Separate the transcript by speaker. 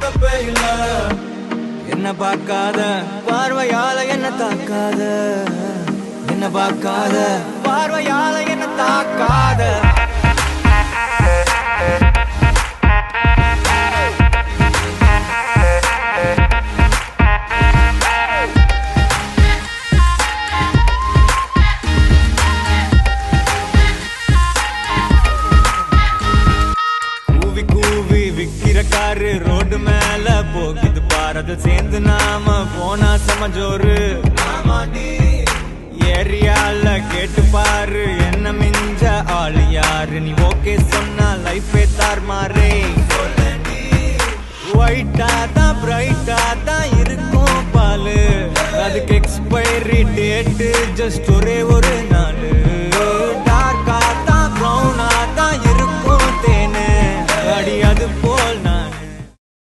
Speaker 1: தப்பே இல்ல. என்ன பார்க்காத பார்வையால என்ன தாக்காத, என்ன பார்க்காத பார்வையால என்ன தாக்காத. காரு ரோடு மேல போகுது பாரத சேர்ந்து நாம போனா சமஜோரு. ஏரியால கேட்டு பாரு என்ன மிஞ்ச ஆளு யாரு. நீ ஓகே சொன்னா லைஃபே தார் மாறே. ஒயிட்டா தான் பிரைட்டா தான் இருக்கும் பாலு, அதுக்கு எக்ஸ்பைரி டேட்டு ஜஸ்ட் ஒரே ஒரு